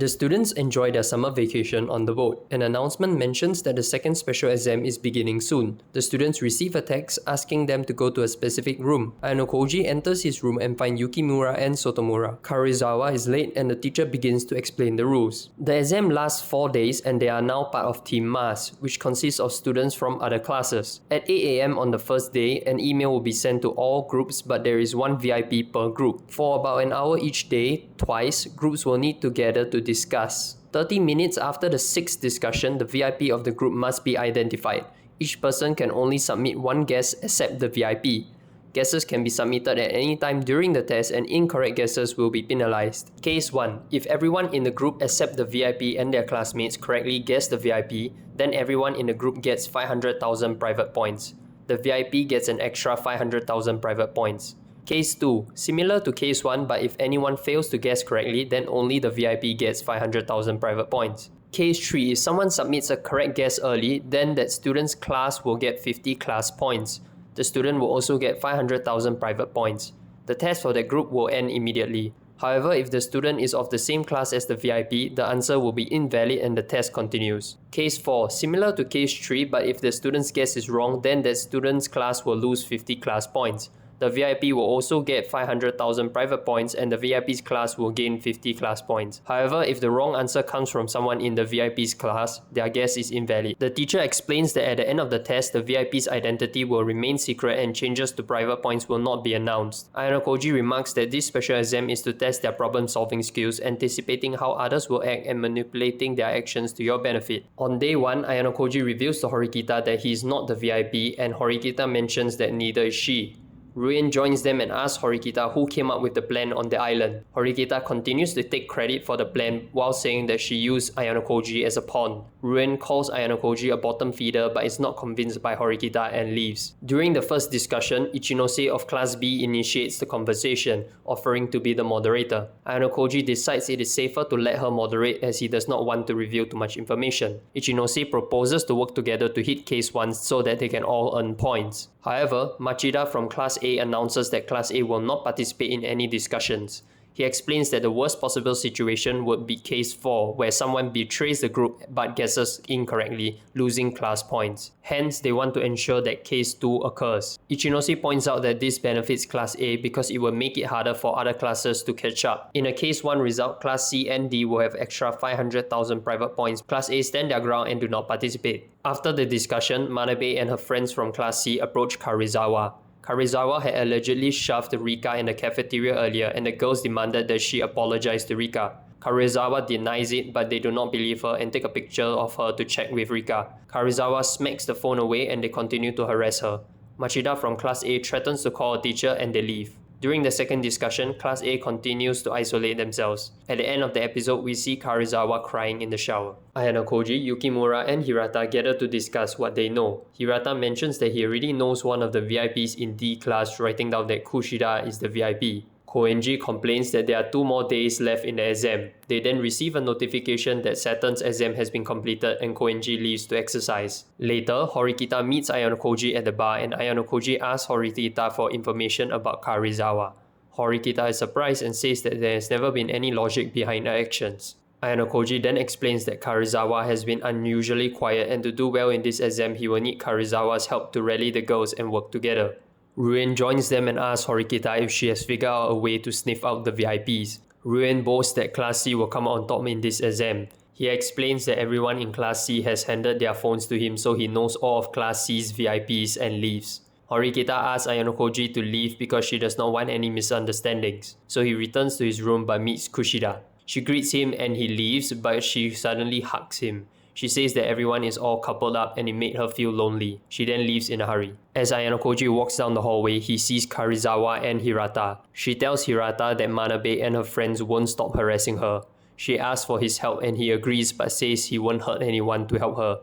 The students enjoy their summer vacation on the boat. An announcement mentions that the second special exam is beginning soon. The students receive a text asking them to go to a specific room. Ayanokoji enters his room and finds Yukimura and Sotomura. Karuizawa is late and the teacher begins to explain the rules. The exam lasts 4 days and they are now part of Team Mars, which consists of students from other classes. At 8 AM on the first day, an email will be sent to all groups, but there is one VIP per group. For about an hour each day, twice, groups will need to gather to discuss. 30 minutes after the 6th discussion, the VIP of the group must be identified. Each person can only submit one guess except the VIP. Guesses can be submitted at any time during the test and incorrect guesses will be penalized. Case 1. If everyone in the group except the VIP and their classmates correctly guess the VIP, then everyone in the group gets 500,000 private points. The VIP gets an extra 500,000 private points. Case 2. Similar to Case 1, but if anyone fails to guess correctly, then only the VIP gets 500,000 private points. Case 3. If someone submits a correct guess early, then that student's class will get 50 class points. The student will also get 500,000 private points. The test for that group will end immediately. However, if the student is of the same class as the VIP, the answer will be invalid and the test continues. Case 4. Similar to Case 3, but if the student's guess is wrong, then that student's class will lose 50 class points. The VIP will also get 500,000 private points and the VIP's class will gain 50 class points. However, if the wrong answer comes from someone in the VIP's class, their guess is invalid. The teacher explains that at the end of the test, the VIP's identity will remain secret and changes to private points will not be announced. Ayanokoji remarks that this special exam is to test their problem-solving skills, anticipating how others will act and manipulating their actions to your benefit. On day 1, Ayanokoji reveals to Horikita that he is not the VIP and Horikita mentions that neither is she. Ruen joins them and asks Horikita who came up with the plan on the island. Horikita continues to take credit for the plan while saying that she used Ayanokoji as a pawn. Ruen calls Ayanokoji a bottom feeder but is not convinced by Horikita and leaves. During the first discussion, Ichinose of Class B initiates the conversation, offering to be the moderator. Ayanokoji decides it is safer to let her moderate as he does not want to reveal too much information. Ichinose proposes to work together to hit Case 1 so that they can all earn points. However, Machida from Class A announces that Class A will not participate in any discussions. He explains that the worst possible situation would be Case 4, where someone betrays the group but guesses incorrectly, losing class points. Hence, they want to ensure that Case 2 occurs. Ichinose points out that this benefits Class A because it will make it harder for other classes to catch up. In a Case 1 result, Class C and D will have extra 500,000 private points. Class A stand their ground and do not participate. After the discussion, Manabe and her friends from Class C approach Karuizawa. Karuizawa had allegedly shoved Rika in the cafeteria earlier and the girls demanded that she apologize to Rika. Karuizawa denies it but they do not believe her and take a picture of her to check with Rika. Karuizawa smacks the phone away and they continue to harass her. Machida from Class A threatens to call a teacher and they leave. During the second discussion, Class A continues to isolate themselves. At the end of the episode, we see Karuizawa crying in the shower. Ayanokoji, Yukimura, and Hirata gather to discuss what they know. Hirata mentions that he already knows one of the VIPs in D class, writing down that Kushida is the VIP. Koenji complains that there are 2 more days left in the exam. They then receive a notification that Saturn's exam has been completed and Koenji leaves to exercise. Later, Horikita meets Ayanokoji at the bar and Ayanokoji asks Horikita for information about Karuizawa. Horikita is surprised and says that there has never been any logic behind her actions. Ayanokoji then explains that Karuizawa has been unusually quiet and to do well in this exam he will need Karuizawa's help to rally the girls and work together. Ruen joins them and asks Horikita if she has figured out a way to sniff out the VIPs. Ruen boasts that Class C will come out on top in this exam. He explains that everyone in Class C has handed their phones to him so he knows all of Class C's VIPs and leaves. Horikita asks Ayanokoji to leave because she does not want any misunderstandings. So he returns to his room but meets Kushida. She greets him and he leaves but she suddenly hugs him. She says that everyone is all coupled up and it made her feel lonely. She then leaves in a hurry. As Ayanokoji walks down the hallway, he sees Karuizawa and Hirata. She tells Hirata that Manabe and her friends won't stop harassing her. She asks for his help and he agrees but says he won't hurt anyone to help her.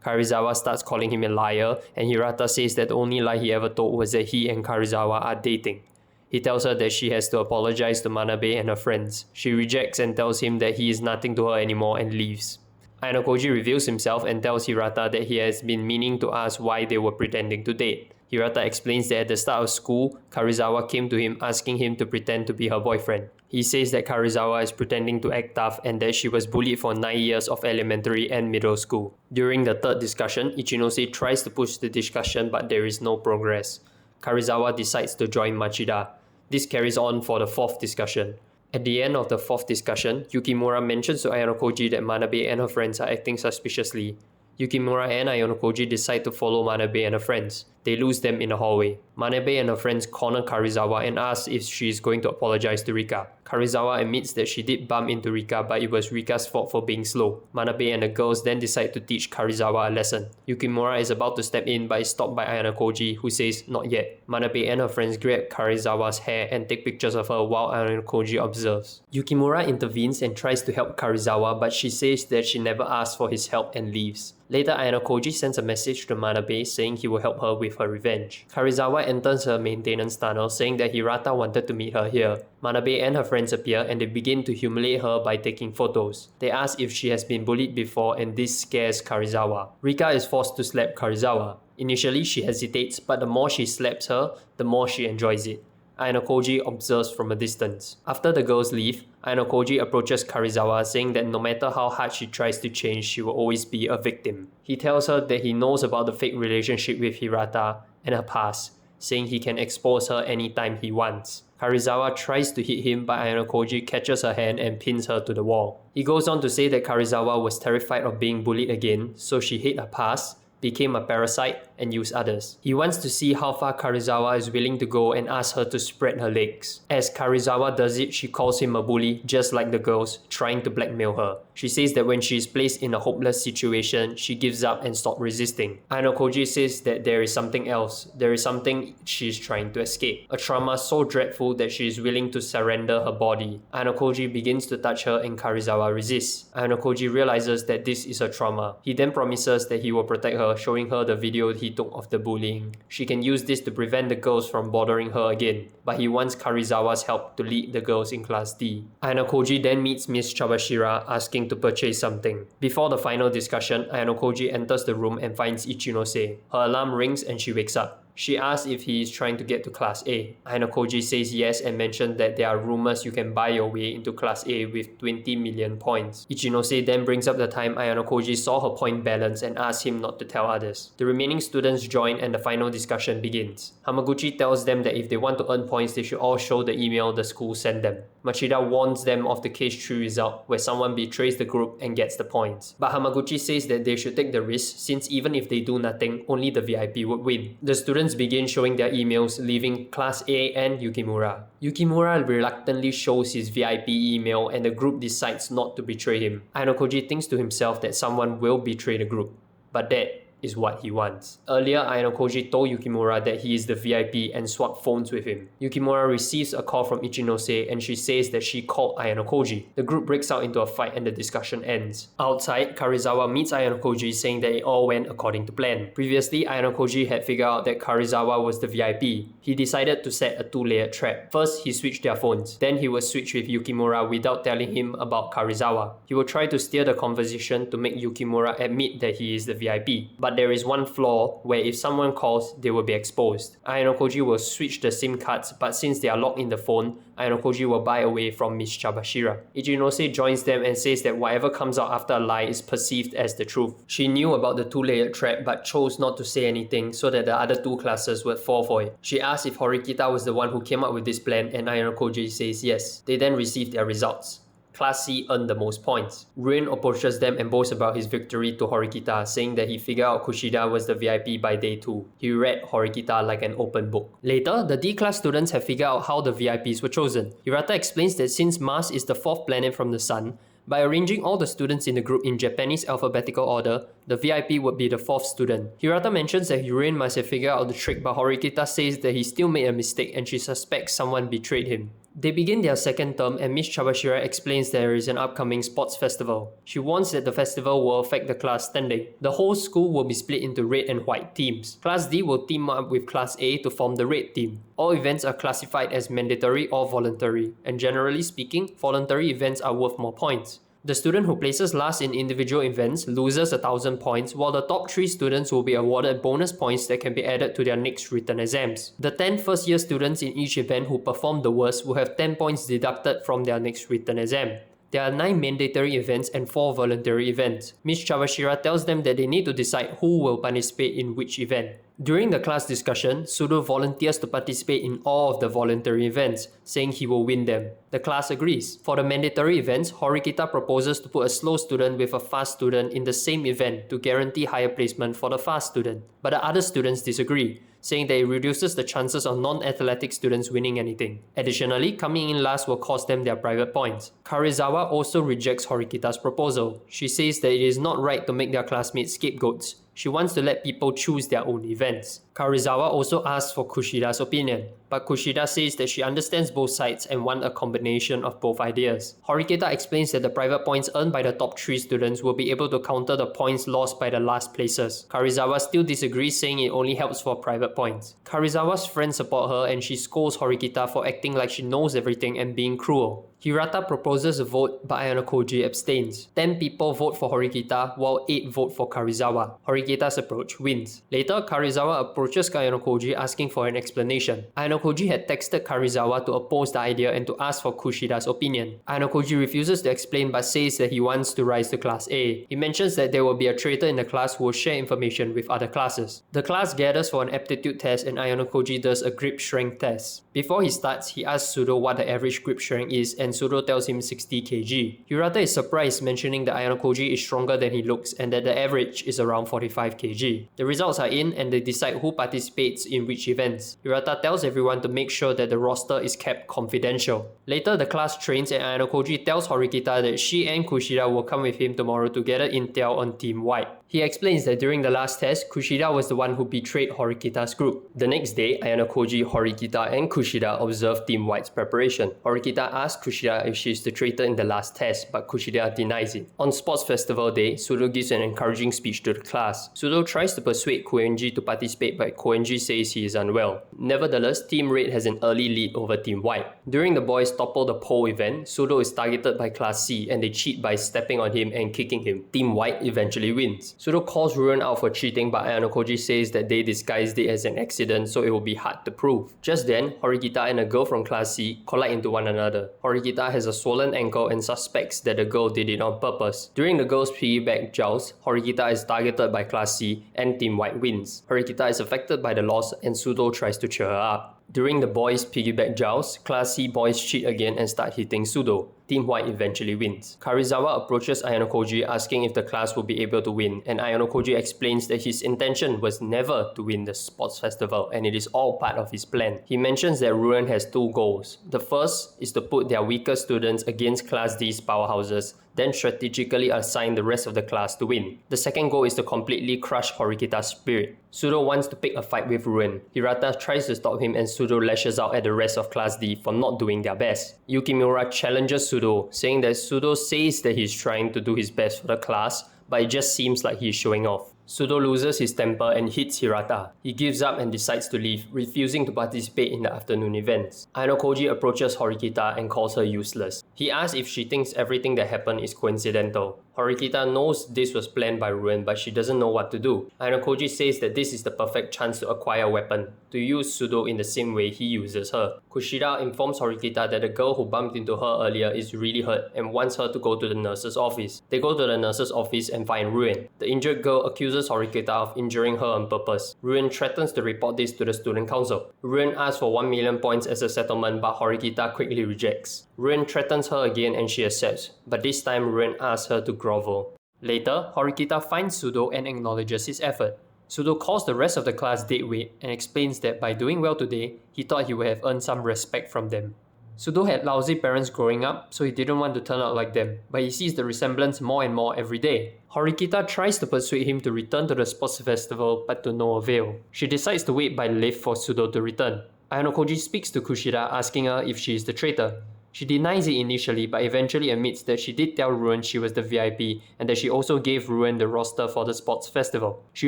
Karuizawa starts calling him a liar and Hirata says that the only lie he ever told was that he and Karuizawa are dating. He tells her that she has to apologize to Manabe and her friends. She rejects and tells him that he is nothing to her anymore and leaves. Ayanokoji reveals himself and tells Hirata that he has been meaning to ask why they were pretending to date. Hirata explains that at the start of school, Karuizawa came to him asking him to pretend to be her boyfriend. He says that Karizawa is pretending to act tough and that she was bullied for 9 years of elementary and middle school. During the third discussion, Ichinose tries to push the discussion but there is no progress. Karizawa decides to join Machida. This carries on for the fourth discussion. At the end of the fourth discussion, Yukimura mentions to Ayanokoji that Manabe and her friends are acting suspiciously. Yukimura and Ayanokoji decide to follow Manabe and her friends. They lose them in the hallway. Manabe and her friends corner Karizawa and ask if she is going to apologize to Rika. Karizawa admits that she did bump into Rika but it was Rika's fault for being slow. Manabe and the girls then decide to teach Karizawa a lesson. Yukimura is about to step in but is stopped by Ayanokoji, who says not yet. Manabe and her friends grab Karizawa's hair and take pictures of her while Ayanokoji observes. Yukimura intervenes and tries to help Karizawa but she says that she never asked for his help and leaves. Later, Ayanokoji sends a message to Manabe saying he will help her with her revenge. Karizawa enters her maintenance tunnel saying that Hirata wanted to meet her here. Manabe and her friends appear and they begin to humiliate her by taking photos. They ask if she has been bullied before and this scares Karizawa. Rika is forced to slap Karizawa. Initially, she hesitates, but the more she slaps her, the more she enjoys it. Ayanokoji observes from a distance. After the girls leave, Ayanokoji approaches Karizawa saying that no matter how hard she tries to change, she will always be a victim. He tells her that he knows about the fake relationship with Hirata and her past, saying he can expose her anytime he wants. Karizawa tries to hit him but Ayanokoji catches her hand and pins her to the wall. He goes on to say that Karizawa was terrified of being bullied again, so she hid her past, became a parasite, and used others. He wants to see how far Karizawa is willing to go and asks her to spread her legs. As Karizawa does it, she calls him a bully, just like the girls, trying to blackmail her. She says that when she is placed in a hopeless situation, she gives up and stops resisting. Ayanokoji says that there is something else. There is something she is trying to escape. A trauma so dreadful that she is willing to surrender her body. Ayanokoji begins to touch her and Karizawa resists. Ayanokoji realizes that this is a trauma. He then promises that he will protect her, showing her the video he took of the bullying. She can use this to prevent the girls from bothering her again, but he wants Karizawa's help to lead the girls in Class D. Ayanokoji then meets Miss Chabashira asking to purchase something. Before the final discussion, Ayanokoji enters the room and finds Ichinose. Her alarm rings and she wakes up. She asks if he is trying to get to Class A. Ayanokoji says yes and mentions that there are rumors you can buy your way into Class A with 20 million points. Ichinose then brings up the time Ayanokoji saw her point balance and asks him not to tell others. The remaining students join and the final discussion begins. Hamaguchi tells them that if they want to earn points, they should all show the email the school sent them. Machida warns them of the case 3 result where someone betrays the group and gets the points. But Hamaguchi says that they should take the risk since even if they do nothing, only the VIP would win. The students begin showing their emails, leaving Class A and Yukimura. Yukimura reluctantly shows his VIP email and the group decides not to betray him. Ayanokoji thinks to himself that someone will betray the group, but that is what he wants. Earlier, Ayanokoji told Yukimura that he is the VIP and swapped phones with him. Yukimura receives a call from Ichinose and she says that she called Ayanokoji. The group breaks out into a fight and the discussion ends. Outside, Karizawa meets Ayanokoji saying that it all went according to plan. Previously, Ayanokoji had figured out that Karizawa was the VIP. He decided to set a 2-layered trap. First, he switched their phones. Then he would switch with Yukimura without telling him about Karizawa. He will try to steer the conversation to make Yukimura admit that he is the VIP. But there is one flaw where if someone calls, they will be exposed. Ayanokoji will switch the SIM cards, but since they are locked in the phone, Ayanokoji will buy away from Miss Chabashira. Ichinose joins them and says that whatever comes out after a lie is perceived as the truth. She knew about the 2-layered trap but chose not to say anything so that the other 2 classes would fall for it. She asks if Horikita was the one who came up with this plan and Ayanokoji says yes. They then receive their results. Class C earned the most points. Ruin approaches them and boasts about his victory to Horikita, saying that he figured out Kushida was the VIP by day 2. He read Horikita like an open book. Later, the D-class students have figured out how the VIPs were chosen. Hirata explains that since Mars is the 4th planet from the Sun, by arranging all the students in the group in Japanese alphabetical order, the VIP would be the 4th student. Hirata mentions that Ruin must have figured out the trick, but Horikita says that he still made a mistake and she suspects someone betrayed him. They begin their second term and Miss Chabashira explains there is an upcoming sports festival. She warns that the festival will affect the class standing. The whole school will be split into red and white teams. Class D will team up with Class A to form the red team. All events are classified as mandatory or voluntary, and generally speaking, voluntary events are worth more points. The student who places last in individual events loses 1,000 points, while the top 3 students will be awarded bonus points that can be added to their next written exams. The 10 first-year students in each event who perform the worst will have 10 points deducted from their next written exam. There are 9 mandatory events and 4 voluntary events. Ms. Chawashira tells them that they need to decide who will participate in which event. During the class discussion, Sudo volunteers to participate in all of the voluntary events, saying he will win them. The class agrees. For the mandatory events, Horikita proposes to put a slow student with a fast student in the same event to guarantee higher placement for the fast student. But the other students disagree, saying that it reduces the chances of non-athletic students winning anything. Additionally, coming in last will cost them their private points. Karezawa also rejects Horikita's proposal. She says that it is not right to make their classmates scapegoats. She wants to let people choose their own events. Karezawa also asks for Kushida's opinion, but Kushida says that she understands both sides and wants a combination of both ideas. Horikita explains that the private points earned by the top 3 students will be able to counter the points lost by the last placers. Karezawa still disagrees, saying it only helps for private points. Karezawa's friends support her and she scolds Horikita for acting like she knows everything and being cruel. Hirata proposes a vote, but Ayanokoji abstains. 10 people vote for Horikita, while 8 vote for Karezawa. Horikita's approach wins. Later, Karezawa approaches Ayanokoji asking for an explanation. Ayanokoji had texted Karezawa to oppose the idea and to ask for Kushida's opinion. Ayanokoji refuses to explain but says that he wants to rise to Class A. He mentions that there will be a traitor in the class who will share information with other classes. The class gathers for an aptitude test and Ayanokoji does a grip strength test. Before he starts, he asks Sudo what the average grip strength is and Sudo tells him 60 kg. Hirata is surprised, mentioning that Ayanokoji is stronger than he looks and that the average is around 45 kg. The results are in and they decide who participates in which events. Hirata tells everyone to make sure that the roster is kept confidential. Later, the class trains and Ayanokoji tells Horikita that she and Kushida will come with him tomorrow to gather intel on Team White. He explains that during the last test, Kushida was the one who betrayed Horikita's group. The next day, Ayanokoji, Horikita and Kushida observe Team White's preparation. Horikita asks Kushida if she is the traitor in the last test, but Kushida denies it. On Sports Festival Day, Sudo gives an encouraging speech to the class. Sudo tries to persuade Koenji to participate, but Koenji says he is unwell. Nevertheless, Team Red has an early lead over Team White. During the boys topple the pole event, Sudo is targeted by Class C and they cheat by stepping on him and kicking him. Team White eventually wins. Sudo calls Ruin out for cheating, but Ayanokoji says that they disguised it as an accident, so it will be hard to prove. Just then, Horikita and a girl from Class C collide into one another. Horikita has a swollen ankle and suspects that the girl did it on purpose. During the girls' piggyback joust, Horikita is targeted by Class C and Team White wins. Horikita is affected by the loss and Sudo tries to cheer her up. During the boys' piggyback joust, Class C boys cheat again and start hitting Sudo. Team White eventually wins. Karezawa approaches Ayanokoji asking if the class will be able to win, and Ayanokoji explains that his intention was never to win the sports festival and it is all part of his plan. He mentions that Ruin has 2 goals. The first is to put their weaker students against Class D's powerhouses, then strategically assign the rest of the class to win. The second goal is to completely crush Horikita's spirit. Sudo wants to pick a fight with Ruin. Hirata tries to stop him and Sudo lashes out at the rest of Class D for not doing their best. Yukimura challenges Sudo, saying that Sudo says that he's trying to do his best for the class, but it just seems like he's showing off. Sudo loses his temper and hits Hirata. He gives up and decides to leave, refusing to participate in the afternoon events. Ayanokoji approaches Horikita and calls her useless. He asks if she thinks everything that happened is coincidental. Horikita knows this was planned by Ruin, but she doesn't know what to do. Ayanokoji says that this is the perfect chance to acquire a weapon, to use Sudo in the same way he uses her. Kushida informs Horikita that the girl who bumped into her earlier is really hurt and wants her to go to the nurse's office. They go to the nurse's office and find Ruin. The injured girl accuses Horikita of injuring her on purpose. Ruin threatens to report this to the student council. Ruin asks for 1 million points as a settlement, but Horikita quickly rejects. Ruin threatens her again and she accepts, but this time Ruin asks her to grovel. Later, Horikita finds Sudo and acknowledges his effort. Sudo calls the rest of the class deadweight and explains that by doing well today, he thought he would have earned some respect from them. Sudo had lousy parents growing up, so he didn't want to turn out like them, but he sees the resemblance more and more every day. Horikita tries to persuade him to return to the sports festival, but to no avail. She decides to wait by the lift for Sudo to return. Ayanokoji speaks to Kushida asking her if she is the traitor. She denies it initially, but eventually admits that she did tell Ruin she was the VIP and that she also gave Ruin the roster for the sports festival. She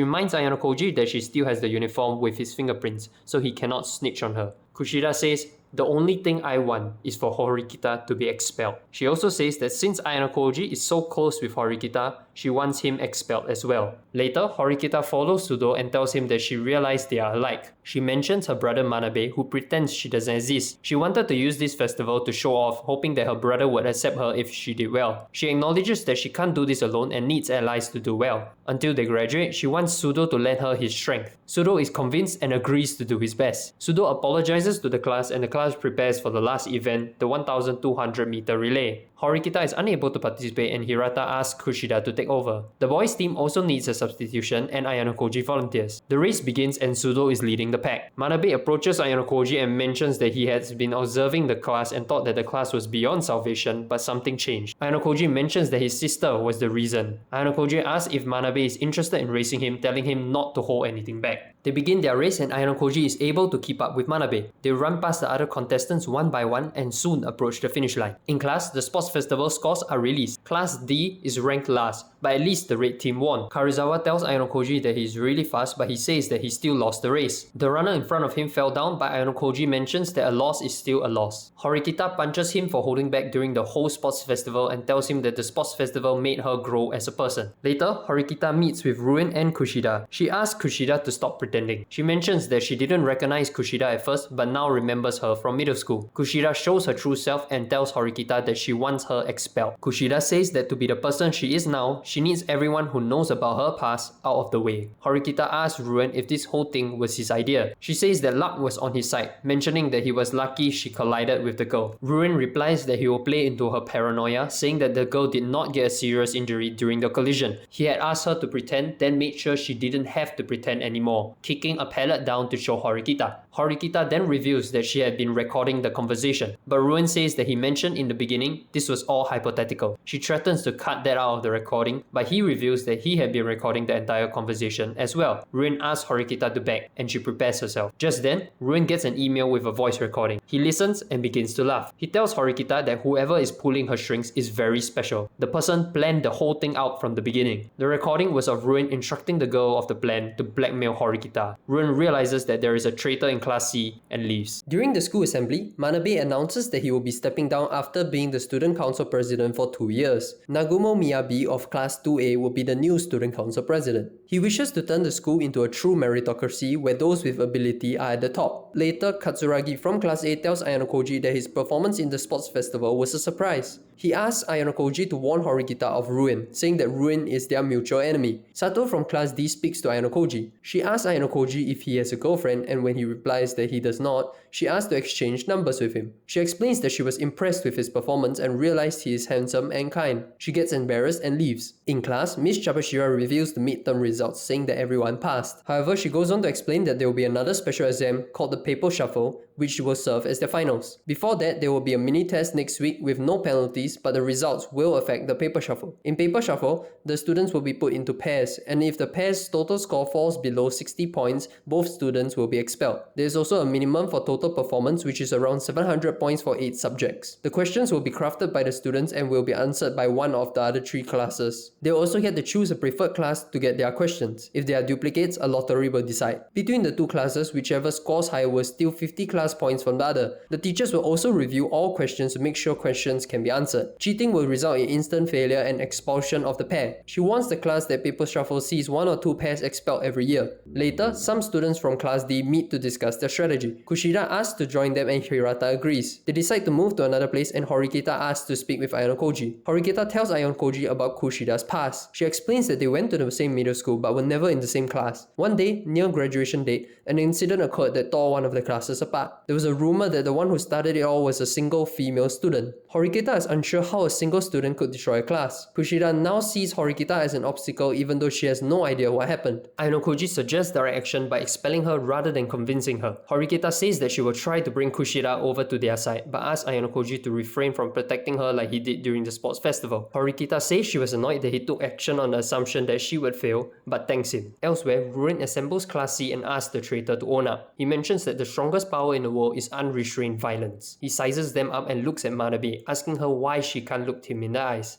reminds Ayanokoji that she still has the uniform with his fingerprints, so he cannot snitch on her. Kushida says, The only thing I want is for Horikita to be expelled. She also says that since Ayanokoji is so close with Horikita, she wants him expelled as well. Later, Horikita follows Sudo and tells him that she realized they are alike. She mentions her brother Manabe, who pretends she doesn't exist. She wanted to use this festival to show off, hoping that her brother would accept her if she did well. She acknowledges that she can't do this alone and needs allies to do well. Until they graduate, she wants Sudo to lend her his strength. Sudo is convinced and agrees to do his best. Sudo apologizes to the class and the class prepares for the last event, the 1200 meter relay. Horikita is unable to participate and Hirata asks Kushida to take over. The boys team also needs a substitution and Ayanokoji volunteers. The race begins and Sudo is leading the pack. Manabe approaches Ayanokoji and mentions that he has been observing the class and thought that the class was beyond salvation, but something changed. Ayanokoji mentions that his sister was the reason. Ayanokoji asks if Manabe is interested in racing him, telling him not to hold anything back. They begin their race and Ayanokoji is able to keep up with Manabe. They run past the other contestants one by one and soon approach the finish line. In class, the sports festival scores are released. Class D is ranked last, but at least the red team won. Karuizawa tells Ayanokoji that he is really fast, but he says that he still lost the race. The runner in front of him fell down, but Ayanokoji mentions that a loss is still a loss. Horikita punches him for holding back during the whole sports festival and tells him that the sports festival made her grow as a person. Later, Horikita meets with Ruin and Kushida. She asks Kushida to stop pretending. She mentions that she didn't recognize Kushida at first, but now remembers her from middle school. Kushida shows her true self and tells Horikita that she wants her expelled. Kushida says that to be the person she is now, she needs everyone who knows about her past out of the way. Horikita asks Ruin if this whole thing was his idea. She says that luck was on his side, mentioning that he was lucky she collided with the girl. Ruin replies that he will play into her paranoia, saying that the girl did not get a serious injury during the collision. He had asked her to pretend, then made sure she didn't have to pretend anymore, kicking a pallet down to show Horikita. Horikita then reveals that she had been recording the conversation, but Ruin says that he mentioned in the beginning this was all hypothetical. She threatens to cut that out of the recording, but he reveals that he had been recording the entire conversation as well. Ruin asks Horikita to beg, and she prepares herself. Just then, Ruin gets an email with a voice recording. He listens and begins to laugh. He tells Horikita that whoever is pulling her strings is very special. The person planned the whole thing out from the beginning. The recording was of Ruin instructing the girl of the plan to blackmail Horikita. Ruin realizes that there is a traitor in Class C and leaves. During the school assembly, Manabe announces that he will be stepping down after being the student council president for 2 years. Nagumo Miyabi of Class 2A will be the new student council president. He wishes to turn the school into a true meritocracy where those with ability are at the top. Later, Katsuragi from Class A tells Ayanokoji that his performance in the sports festival was a surprise. He asks Ayanokoji to warn Horikita of Ruin, saying that Ruin is their mutual enemy. Sato from Class D speaks to Ayanokoji. She asks Ayanokoji if he has a girlfriend, and when he replies that he does not, she asks to exchange numbers with him. She explains that she was impressed with his performance and realized he is handsome and kind. She gets embarrassed and leaves. In class, Miss Chabashira reveals the midterm results, saying that everyone passed. However, she goes on to explain that there will be another special exam called the Paper Shuffle, which will serve as their finals. Before that, there will be a mini test next week with no penalties, but the results will affect the Paper Shuffle. In Paper Shuffle, the students will be put into pairs, and if the pair's total score falls below 60 points, both students will be expelled. There is also a minimum for total performance, which is around 700 points for 8 subjects. The questions will be crafted by the students and will be answered by one of the other 3 classes. They will also get to choose a preferred class to get their questions. If there are duplicates, a lottery will decide. Between the 2 classes, whichever scores higher will steal 50 class points from the other. The teachers will also review all questions to make sure questions can be answered. Cheating will result in instant failure and expulsion of the pair. She warns the class that Paper Shuffle sees 1 or 2 pairs expelled every year. Later, some students from Class D meet to discuss their strategy. Kushida asks to join them and Hirata agrees. They decide to move to another place and Horikita asks to speak with Ayanokoji. Horikita tells Ayanokoji about Kushida's past. She explains that they went to the same middle school but were never in the same class. One day, near graduation date, an incident occurred that tore one of the classes apart. There was a rumor that the one who started it all was a single female student. Horikita is unsure how a single student could destroy a class. Kushida now sees Horikita as an obstacle even though she has no idea what happened. Ayanokoji suggests direct action by expelling her rather than convincing her. Horikita says that she will try to bring Kushida over to their side but asks Ayanokoji to refrain from protecting her like he did during the sports festival. Horikita says she was annoyed that he took action on the assumption that she would fail but thanks him. Elsewhere, Ruin assembles Class C and asks the traitor to own up. He mentions that the strongest power in the world is unrestrained violence. He sizes them up and looks at Manabe, asking her why she can't look him in the eyes.